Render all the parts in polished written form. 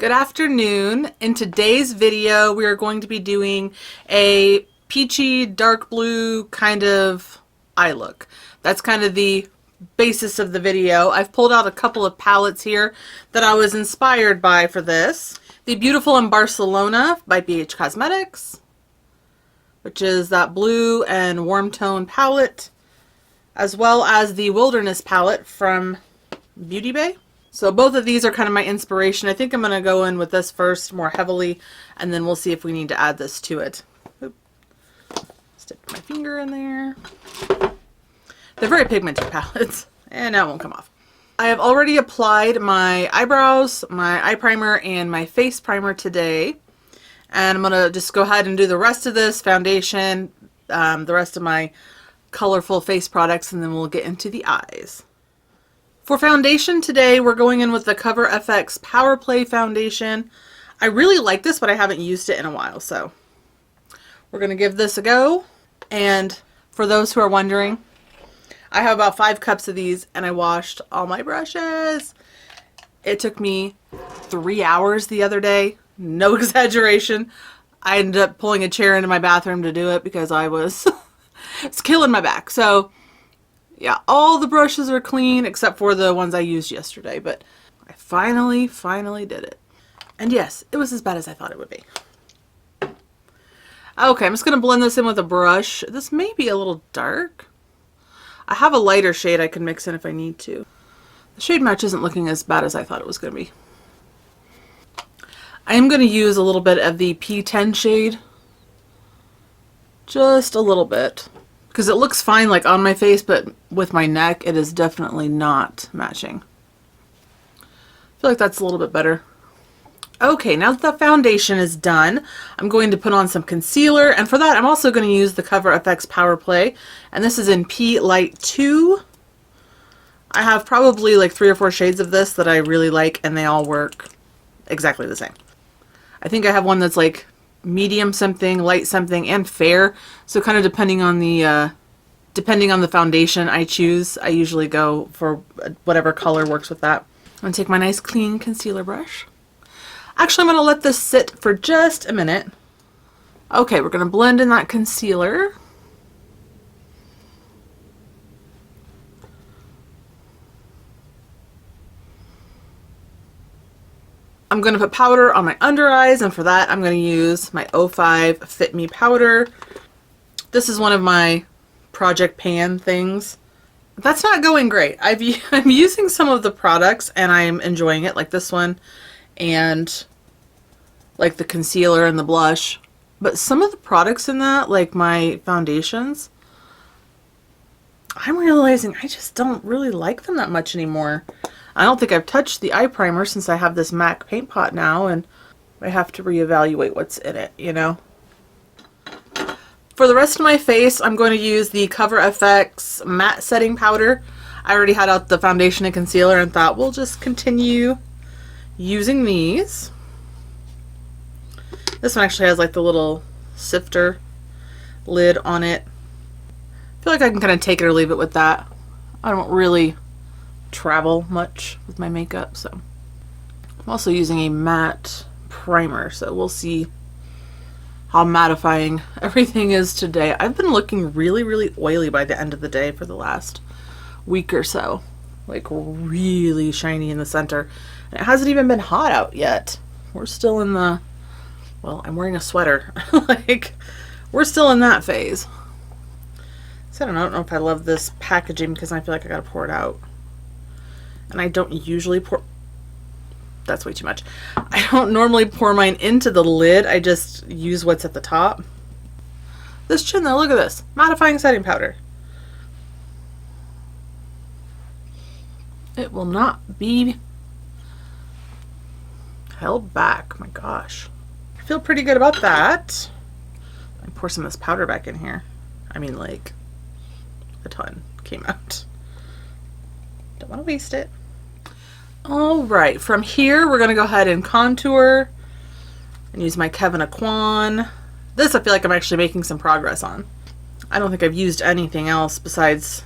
Good afternoon. In today's video, we are going to be doing a peachy, dark blue kind of eye look. That's kind of the basis of the video. I've pulled out a couple of palettes here that I was inspired by for this. The Beautiful in Barcelona by BH Cosmetics, which is that blue and warm tone palette, as well as the Wilderness palette from Beauty Bay. So both of these are kind of my inspiration. I think I'm going to go in with this first more heavily, and then we'll see if we need to add this to it. Oop. Stick my finger in there. They're very pigmented palettes, and now it won't come off. I have already applied my eyebrows, my eye primer, and my face primer today. And I'm going to just go ahead and do the rest of this foundation, the rest of my colorful face products, and then we'll get into the eyes. For foundation today, we're going in with the Cover FX Power Play Foundation. I really like this, but I haven't used it in a while, so we're going to give this a go. And for those who are wondering, I have about 5 cups of these, and I washed all my brushes. It took me 3 hours the other day. No exaggeration. I ended up pulling a chair into my bathroom to do it because I was it's killing my back. So yeah, all the brushes are clean except for the ones I used yesterday, but I finally did it. And yes, it was as bad as I thought it would be. Okay, I'm just going to blend this in with a brush. This may be a little dark. I have a lighter shade I can mix in if I need to. The shade match isn't looking as bad as I thought it was going to be. I am going to use a little bit of the P10 shade. Just a little bit. Because it looks fine like on my face, but with my neck it is definitely not matching. I feel like that's a little bit better. Okay, now that the foundation is done, I'm going to put on some concealer, and for that I'm also going to use the Cover FX Power Play, and this is in P Light 2. I have probably like 3 or 4 shades of this that I really like, and they all work exactly the same. I think I have one that's like medium something, light something, and fair. So kind of depending on the foundation I choose, I usually go for whatever color works with that. I'm going to take my nice clean concealer brush. Actually, I'm going to let this sit for just a minute. Okay, we're going to blend in that concealer. I'm going to put powder on my under eyes, and for that I'm going to use my 05 Fit Me powder. This is one of my Project Pan things. That's not going great. I'm using some of the products and I'm enjoying it, like this one and like the concealer and the blush. But some of the products in that, like my foundations, I'm realizing I just don't really like them that much anymore. I don't think I've touched the eye primer since I have this MAC paint pot now, and I have to reevaluate what's in it, you know. For the rest of my face, I'm going to use the Cover FX Matte Setting Powder. I already had out the foundation and concealer and thought we'll just continue using these. This one actually has like the little sifter lid on it. I feel like I can kind of take it or leave it with that. I don't really travel much with my makeup, so I'm also using a matte primer, so we'll see how mattifying everything is today. I've been looking really oily by the end of the day for the last week or so, like really shiny in the center, and it hasn't even been hot out yet. We're still in the, well, I'm wearing a sweater. Like, we're still in that phase. So I don't know if I love this packaging because I feel like I gotta pour it out. And I don't usually pour, that's way too much. I don't normally pour mine into the lid. I just use what's at the top. This chin though, look at this. Mattifying setting powder. It will not be held back. My gosh. I feel pretty good about that. I pour some of this powder back in here. I mean, like, a ton came out. Don't want to waste it. Alright, from here we're going to go ahead and contour and use my Kevin Aquan. This I feel like I'm actually making some progress on. I don't think I've used anything else besides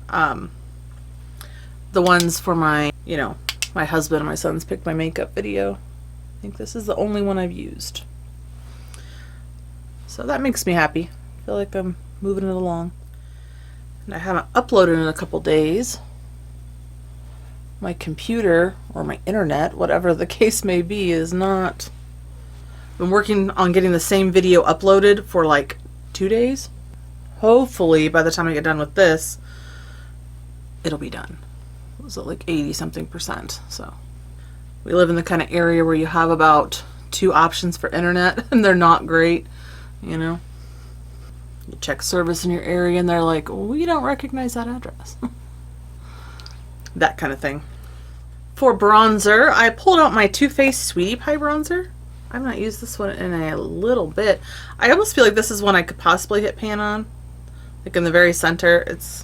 the ones for my, you know, my husband and my son's Pick My Makeup video. think this is the only one I've used. So that makes me happy. I feel like I'm moving it along. And I haven't uploaded in a couple days. My computer or my internet, whatever the case may be, is not... I've been working on getting the same video uploaded for like 2 days. Hopefully by the time I get done with this, it'll be done. It was at like 80-something%. So we live in the kind of area where you have about 2 options for internet and they're not great, you know. You check service in your area and they're like, we don't recognize that address. That kind of thing. For bronzer, I pulled out my Too Faced Sweetie Pie bronzer. I've not used this one in a little bit. I almost feel like this is one I could possibly hit pan on. Like in the very center, it's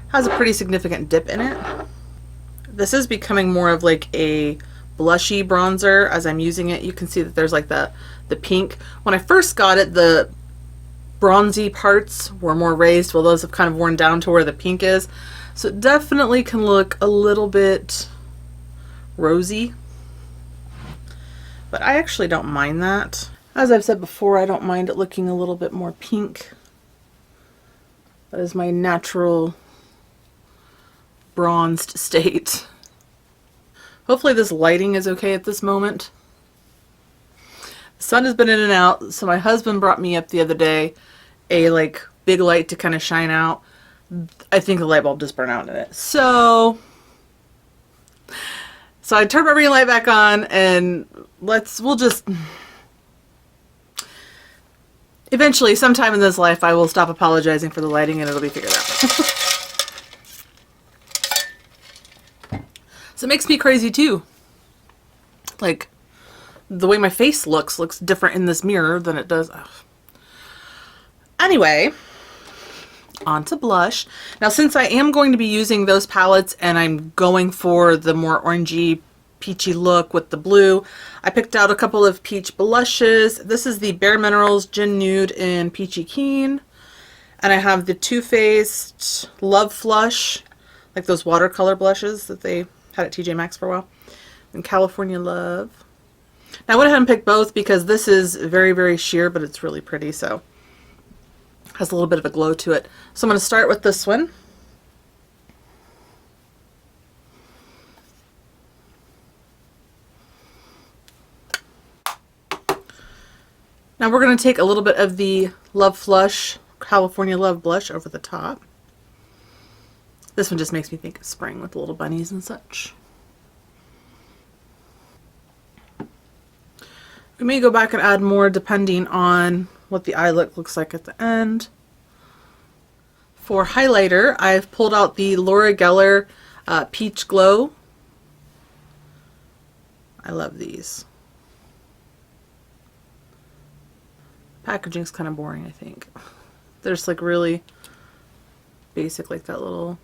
has a pretty significant dip in it. This is becoming more of like a blushy bronzer as I'm using it. You can see that there's like the pink. When I first got it, the bronzy parts were more raised, while those have kind of worn down to where the pink is. So it definitely can look a little bit rosy. But I actually don't mind that. As I've said before, I don't mind it looking a little bit more pink. That is my natural bronzed state. Hopefully this lighting is okay at this moment. The sun has been in and out, so my husband brought me up the other day a like big light to kind of shine out. I think the light bulb just burned out in it. So I turned my ring light back on, and we'll just... Eventually, sometime in this life, I will stop apologizing for the lighting and it'll be figured out. So it makes me crazy too. Like, the way my face looks different in this mirror than it does. Ugh. Anyway, on to blush. Now, since I am going to be using those palettes and I'm going for the more orangey, peachy look with the blue, I picked out a couple of peach blushes. This is the Bare Minerals Gin Nude in Peachy Keen. And I have the Too Faced Love Flush, like those watercolor blushes that they had at TJ Maxx for a while, and California Love. Now I went ahead and picked both because this is very, very sheer, but it's really pretty, so it has a little bit of a glow to it. So I'm going to start with this one. Now we're going to take a little bit of the Love Flush California Love blush over the top. This one just makes me think of spring with the little bunnies and such. We may go back and add more depending on what the eye look looks like at the end. For highlighter, I've pulled out the Laura Geller Peach Glow. I love these. Packaging's kind of boring, I think. They're just like really basic, like that little...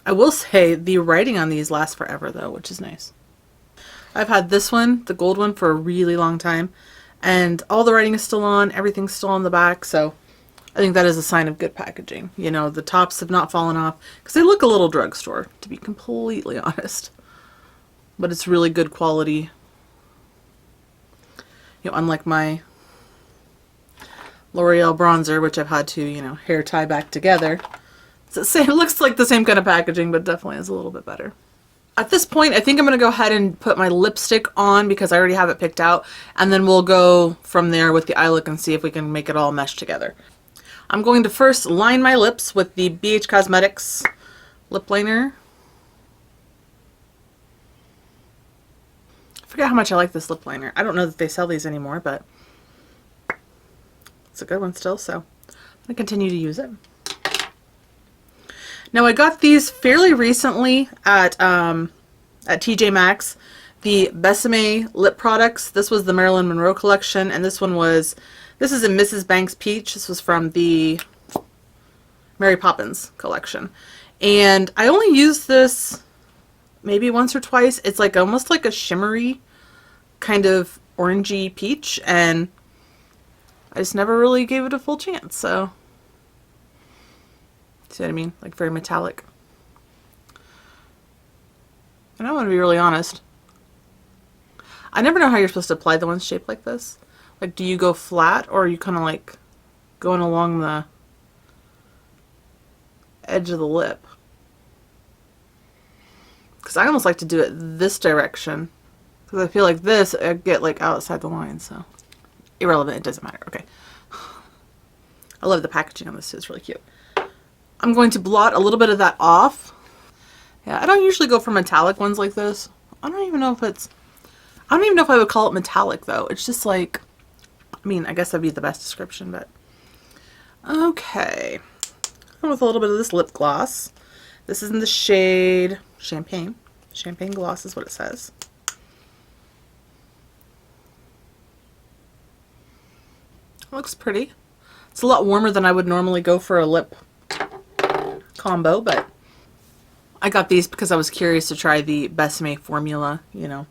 I will say the writing on these lasts forever though, which is nice. I've had this one, the gold one, for a really long time, and all the writing is still on, everything's still on the back, so I think that is a sign of good packaging. You know, the tops have not fallen off, because they look a little drugstore, to be completely honest. But it's really good quality. You know, unlike my L'Oreal bronzer, which I've had to, you know, hair tie back together. So it looks like the same kind of packaging, but definitely is a little bit better. At this point, I think I'm going to go ahead and put my lipstick on because I already have it picked out, and then we'll go from there with the eye look and see if we can make it all mesh together. I'm going to first line my lips with the BH Cosmetics lip liner. I forget how much I like this lip liner. I don't know that they sell these anymore, but it's a good one still, so I'm going to continue to use it. Now I got these fairly recently at TJ Maxx, the Besame lip products. This was the Marilyn Monroe collection, and this is a Mrs. Banks Peach. This was from the Mary Poppins collection. And I only used this maybe once or twice. It's like almost like a shimmery kind of orangey peach, and I just never really gave it a full chance, so... See what I mean? Like very metallic. And I want to be really honest. I never know how you're supposed to apply the ones shaped like this. Like, do you go flat, or are you kind of like going along the edge of the lip? Because I almost like to do it this direction, because I feel like this, I get like outside the line, so. Irrelevant, it doesn't matter. Okay. I love the packaging on this too, it's really cute. I'm going to blot a little bit of that off. Yeah, I don't usually go for metallic ones like this. I don't even know if I would call it metallic though. It's just like, I mean, I guess that'd be the best description, but. Okay. With a little bit of this lip gloss. This is in the shade Champagne. Champagne Gloss is what it says. Looks pretty. It's a lot warmer than I would normally go for a lip combo, but I got these because I was curious to try the Besame formula, you know.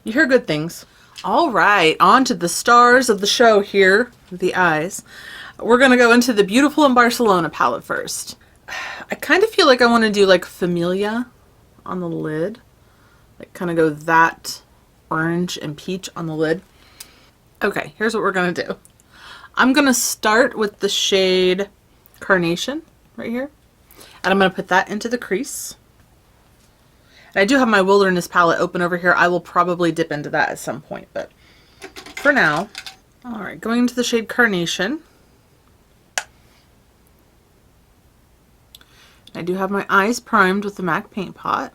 You hear good things. All right, on to the stars of the show here, the eyes. We're going to go into the Beautiful in Barcelona palette first. I kind of feel like I want to do like Familia on the lid. Like kind of go that orange and peach on the lid. Okay, here's what we're going to do. I'm going to start with the shade Carnation right here. And I'm going to put that into the crease. And I do have my Wilderness palette open over here. I will probably dip into that at some point, but for now. All right, going into the shade Carnation. I do have my eyes primed with the MAC Paint Pot.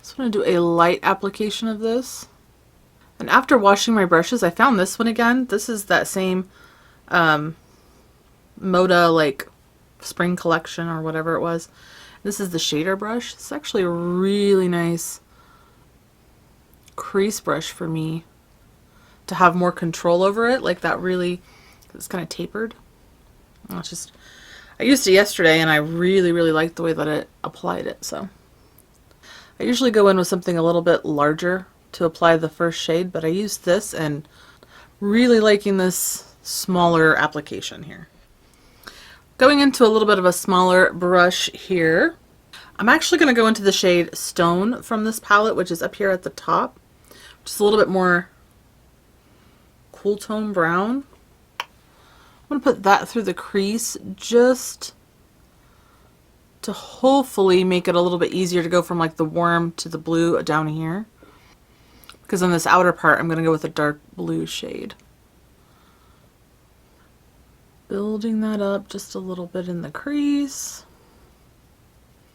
So I'm going to do a light application of this. And after washing my brushes, I found this one again. This is that same Moda like spring collection or whatever it was. This is the shader brush. It's actually a really nice crease brush for me to have more control over it. Like that really, it's kind of tapered. It's just, I used it yesterday and I really, really liked the way that it applied it. So I usually go in with something a little bit larger to apply the first shade, but I used this and really liking this smaller application here. Going into a little bit of a smaller brush here, I'm actually going to go into the shade Stone from this palette, which is up here at the top, just a little bit more cool tone brown. I'm going to put that through the crease just to hopefully make it a little bit easier to go from like the warm to the blue down here. Because on this outer part, I'm going to go with a dark blue shade. Building that up just a little bit in the crease.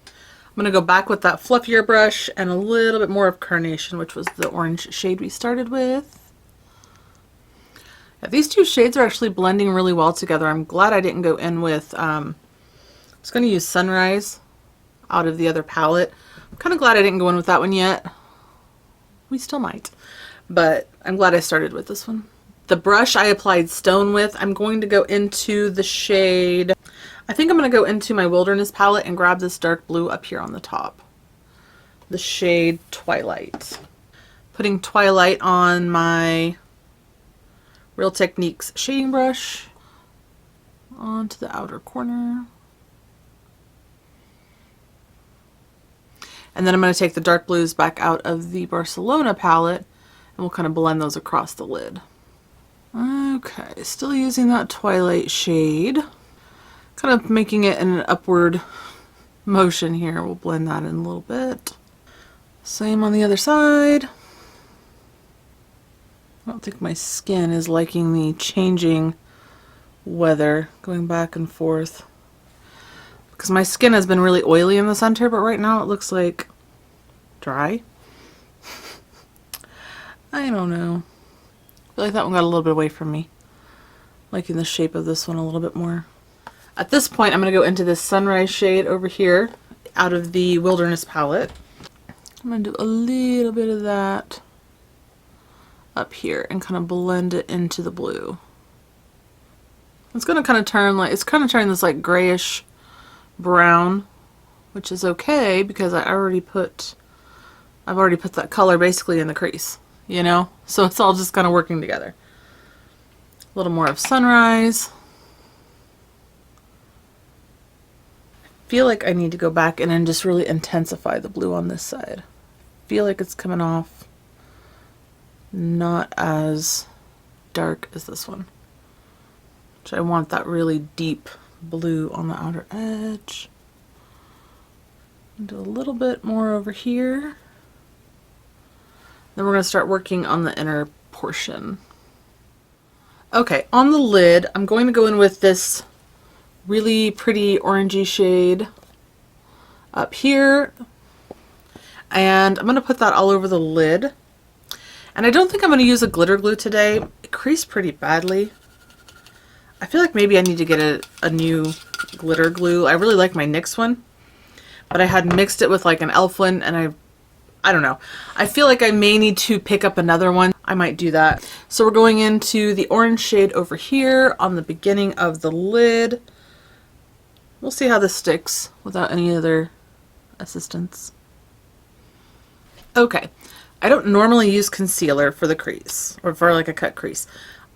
I'm going to go back with that fluffier brush and a little bit more of Carnation, which was the orange shade we started with. Yeah, these two shades are actually blending really well together. I'm glad I didn't go in with, I was going to use Sunrise out of the other palette. I'm kind of glad I didn't go in with that one yet. We still might, but I'm glad I started with this one. The brush I applied Stone with, I'm going to go into the shade, I think I'm going to go into my Wilderness palette and grab this dark blue up here on the top. The shade Twilight. Putting Twilight on my Real Techniques shading brush onto the outer corner. And then I'm going to take the dark blues back out of the Barcelona palette and we'll kind of blend those across the lid. Okay, still using that Twilight shade. Kind of making it in an upward motion here. We'll blend that in a little bit. Same on the other side. I don't think my skin is liking the changing weather going back and forth. Because my skin has been really oily in the center, but right now it looks like dry. I don't know. I feel like that one got a little bit away from me. Liking the shape of this one a little bit more. At this point, I'm going to go into this Sunrise shade over here out of the Wilderness palette. I'm going to do a little bit of that up here and kind of blend it into the blue. It's going to kind of turn like, it's kind of turning this like grayish brown, which is okay because I've already put that color basically in the crease, you know, so it's all just kind of working together. A little more of Sunrise. feel like I need to go back in and just really intensify the blue on this side. I feel like it's coming off not as dark as this one. So I want that really deep blue on the outer edge. Do a little bit more over here. Then we're going to start working on the inner portion. Okay, on the lid, I'm going to go in with this really pretty orangey shade up here. And I'm going to put that all over the lid. And I don't think I'm going to use a glitter glue today. It creased pretty badly. I feel like maybe I need to get a new glitter glue. I really like my NYX one, but I had mixed it with like an elf one, and I don't know. I feel like I may need to pick up another one. I might do that. So we're going into the orange shade over here on the beginning of the lid. We'll see how this sticks without any other assistance. Okay, I don't normally use concealer for the crease or for like a cut crease.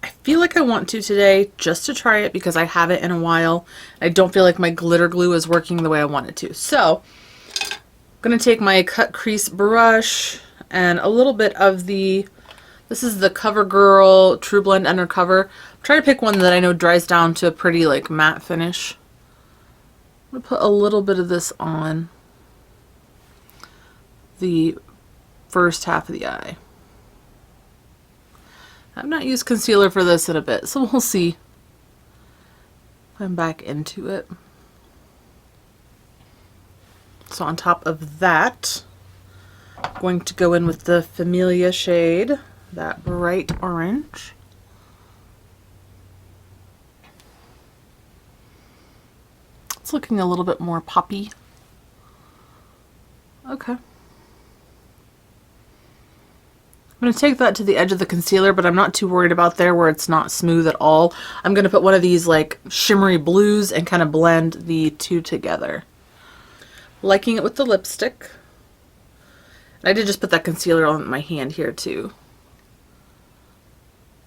I feel like I want to today just to try it because I haven't in a while. I don't feel like my glitter glue is working the way I want it to. So I'm going to take my cut crease brush and a little bit of this is the CoverGirl True Blend Undercover. Try to pick one that I know dries down to a pretty like matte finish. I'm going to put a little bit of this on the first half of the eye. I've not used concealer for this in a bit, so we'll see if I'm back into it. So on top of that, I'm going to go in with the Familia shade, that bright orange. It's looking a little bit more poppy. Okay. I'm going to take that to the edge of the concealer, but I'm not too worried about there where it's not smooth at all. I'm going to put one of these like shimmery blues and kind of blend the two together. Liking it with the lipstick. I did just put that concealer on my hand here too.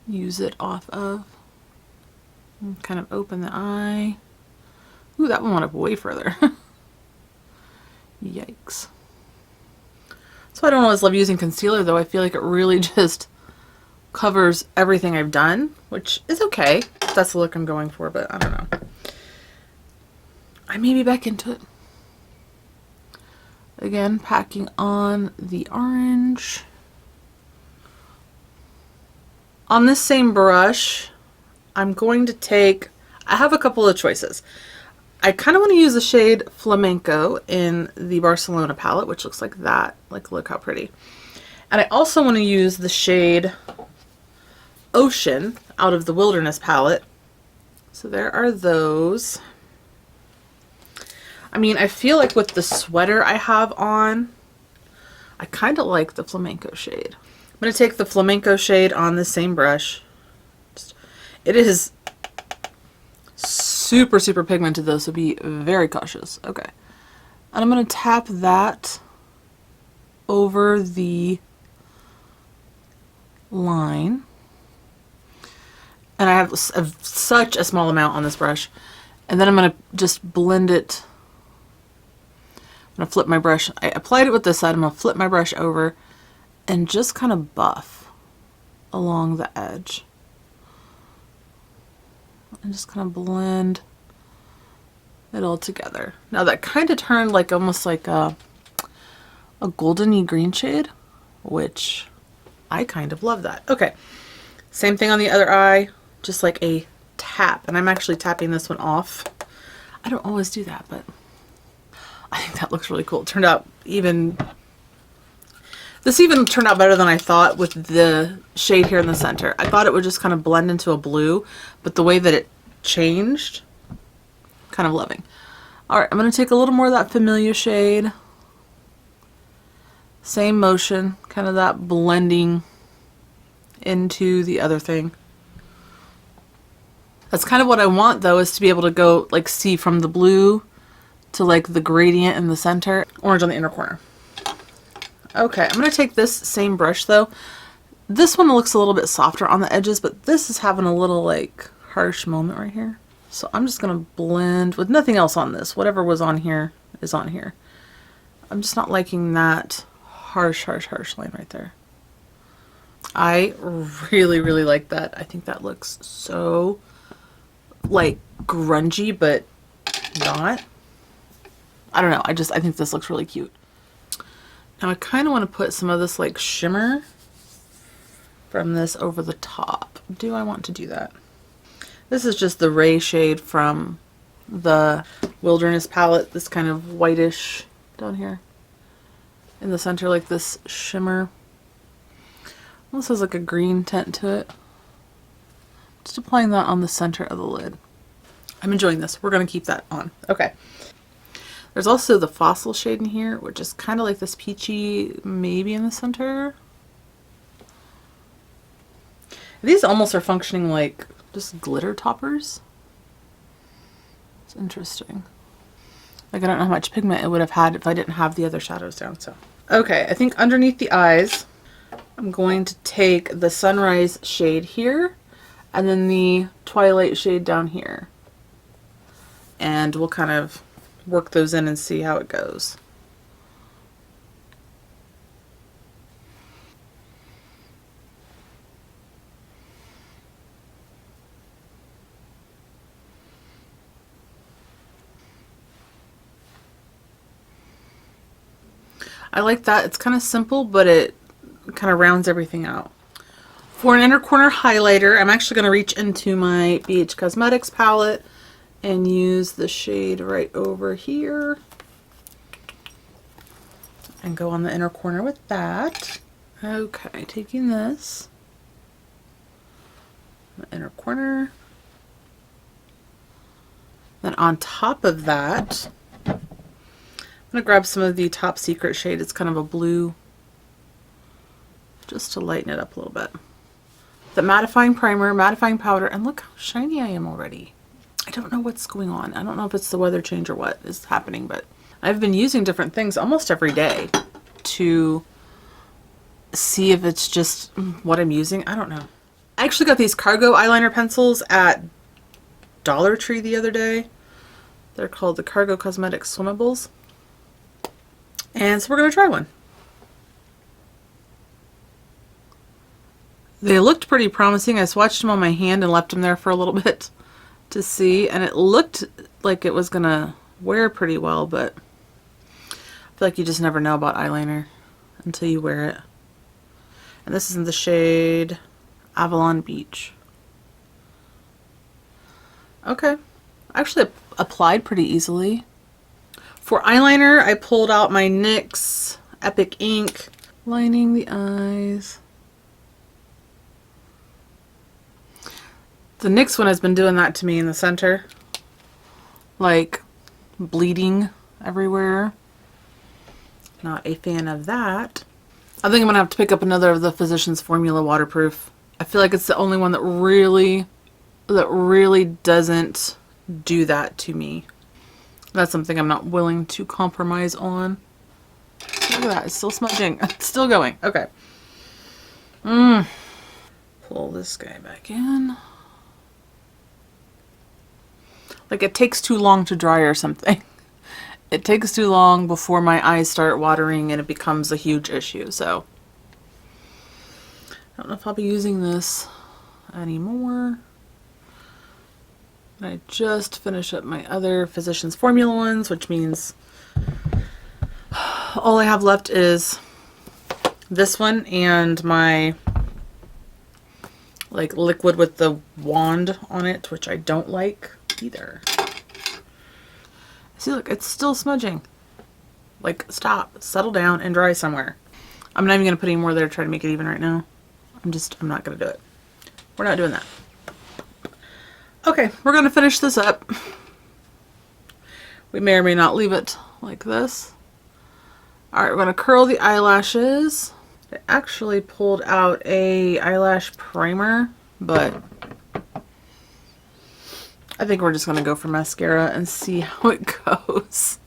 Use it off of. And kind of open the eye. Ooh, that one went up way further. Yikes. So I don't always love using concealer though. I feel like it really just covers everything I've done, which is okay if that's the look I'm going for, but I don't know. I may be back into it. Again, packing on the orange. On this same brush, I'm going to take, I have a couple of choices. I kind of want to use the shade Flamenco in the Barcelona palette, which looks like that. Like, look how pretty. And I also want to use the shade Ocean out of the Wilderness palette. So there are those. I mean, I feel like with the sweater I have on, I kind of like the Flamenco shade. I'm going to take the Flamenco shade on the same brush. It is super, super pigmented though, so be very cautious. Okay. And I'm going to tap that over the line. And I have such a small amount on this brush. And then I'm going to just blend it. I'm going to flip my brush. I applied it with this side. I'm going to flip my brush over and just kind of buff along the edge. And just kind of blend it all together. Now that kind of turned like almost like a goldeny green shade, which I kind of love that. Okay, same thing on the other eye, just like a tap. And I'm actually tapping this one off. I don't always do that, but I think that looks really cool. It turned out this even turned out better than I thought with the shade here in the center. I thought it would just kind of blend into a blue, but the way that it changed, kind of loving. All right, I'm going to take a little more of that Familia shade. Same motion, kind of that blending into the other thing. That's kind of what I want though, is to be able to go like see from the blue to like the gradient in the center, orange on the inner corner. Okay, I'm going to take this same brush though. This one looks a little bit softer on the edges, but this is having a little like harsh moment right here. So I'm just going to blend with nothing else on this. Whatever was on here is on here. I'm just not liking that harsh line right there. I really, really like that. I think that looks so, like, grungy, but not. I don't know. I think this looks really cute. Now I kind of want to put some of this, like, shimmer from this over the top. Do I want to do that? This is just the Ray shade from the Wilderness palette. This kind of whitish down here in the center, like this shimmer. This has like a green tint to it. Just applying that on the center of the lid. I'm enjoying this. We're going to keep that on. Okay. There's also the Fossil shade in here, which is kind of like this peachy, maybe in the center. These almost are functioning like just glitter toppers. It's interesting. Like, I don't know how much pigment it would have had if I didn't have the other shadows down. So, okay, I think underneath the eyes, I'm going to take the Sunrise shade here and then the Twilight shade down here. And we'll kind of work those in and see how it goes. I like that. It's kind of simple, but it kind of rounds everything out. For an inner corner highlighter, I'm actually going to reach into my BH Cosmetics palette and use the shade right over here and go on the inner corner with that. Okay, taking this, the inner corner, then on top of that, I'm going to grab some of the Top Secret shade. It's kind of a blue, just to lighten it up a little bit. The mattifying primer, mattifying powder, and look how shiny I am already. I don't know what's going on. I don't know if it's the weather change or what is happening, but I've been using different things almost every day to see if it's just what I'm using. I don't know. I actually got these cargo eyeliner pencils at Dollar Tree the other day. They're called the Cargo Cosmetics Swimmables. And so we're going to try one. They looked pretty promising. I swatched them on my hand and left them there for a little bit to see, and it looked like it was gonna wear pretty well, but I feel like you just never know about eyeliner until you wear it. And this is in the shade Avalon Beach. Okay, actually applied pretty easily. For eyeliner, I pulled out my NYX Epic Ink, lining the eyes. The NYX one has been doing that to me in the center. Like, bleeding everywhere. Not a fan of that. I think I'm going to have to pick up another of the Physicians Formula waterproof. I feel like it's the only one that really doesn't do that to me. That's something I'm not willing to compromise on. Look at that, it's still smudging. It's still going. Okay. Pull this guy back in. Like, it takes too long to dry or something. It takes too long before my eyes start watering and it becomes a huge issue. So, I don't know if I'll be using this anymore. I just finished up my other Physicians Formula ones, which means all I have left is this one and my like liquid with the wand on it, which I don't like either. See, look, it's still smudging. Like, stop, settle down and dry somewhere. I'm not even gonna put any more there to try to make it even right now. I'm not gonna do it. We're not doing that. Okay, we're gonna finish this up. We may or may not leave it like this. Alright, we're gonna curl the eyelashes. I actually pulled out a eyelash primer, but I think we're just going to go for mascara and see how it goes.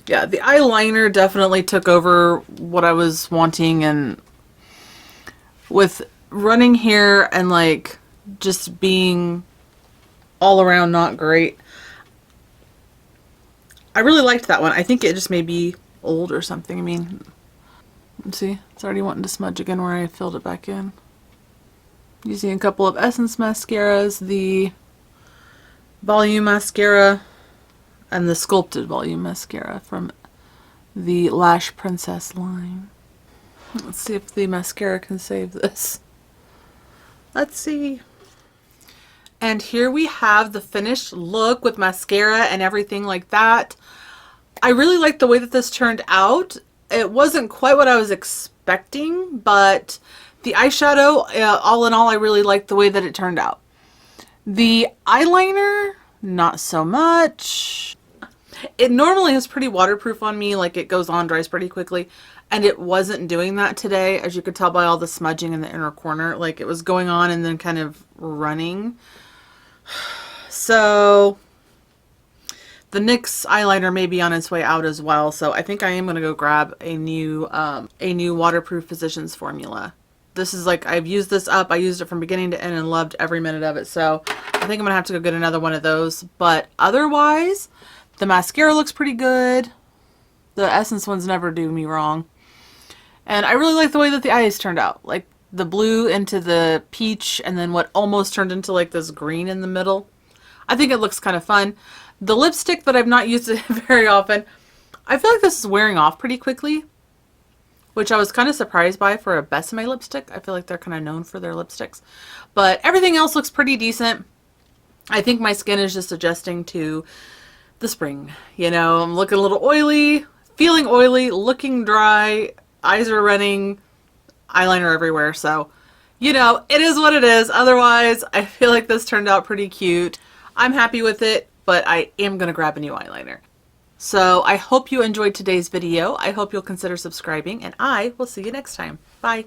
Yeah, the eyeliner definitely took over what I was wanting, and with running hair and like just being all around not great. I really liked that one. I think it just may be old or something. I mean, let's see. It's already wanting to smudge again where I filled it back in. Using a couple of Essence mascaras, the Volume Mascara and the Sculpted Volume Mascara from the Lash Princess line. Let's see if the mascara can save this. Let's see. And here we have the finished look with mascara and everything like that. I really like the way that this turned out. It wasn't quite what I was expecting, but the eyeshadow, all in all, I really liked the way that it turned out. The eyeliner, not so much. It normally is pretty waterproof on me, like it goes on, dries pretty quickly, and it wasn't doing that today, as you could tell by all the smudging in the inner corner. Like it was going on and then kind of running. So the NYX eyeliner may be on its way out as well, so I think I am going to go grab a new waterproof Physicians formula. This is like, I've used this up. I used it from beginning to end and loved every minute of it, so I think I'm going to have to go get another one of those. But otherwise, the mascara looks pretty good. The Essence ones never do me wrong. And I really like the way that the eyes turned out. Like the blue into the peach and then what almost turned into like this green in the middle. I think it looks kind of fun. The lipstick that I've not used it very often, I feel like this is wearing off pretty quickly, which I was kind of surprised by for a Besame lipstick. I feel like they're kind of known for their lipsticks. But everything else looks pretty decent. I think my skin is just adjusting to the spring. You know, I'm looking a little oily, feeling oily, looking dry, eyes are running, eyeliner everywhere. So, you know, it is what it is. Otherwise, I feel like this turned out pretty cute. I'm happy with it, but I am going to grab a new eyeliner. So I hope you enjoyed today's video. I hope you'll consider subscribing, and I will see you next time. Bye.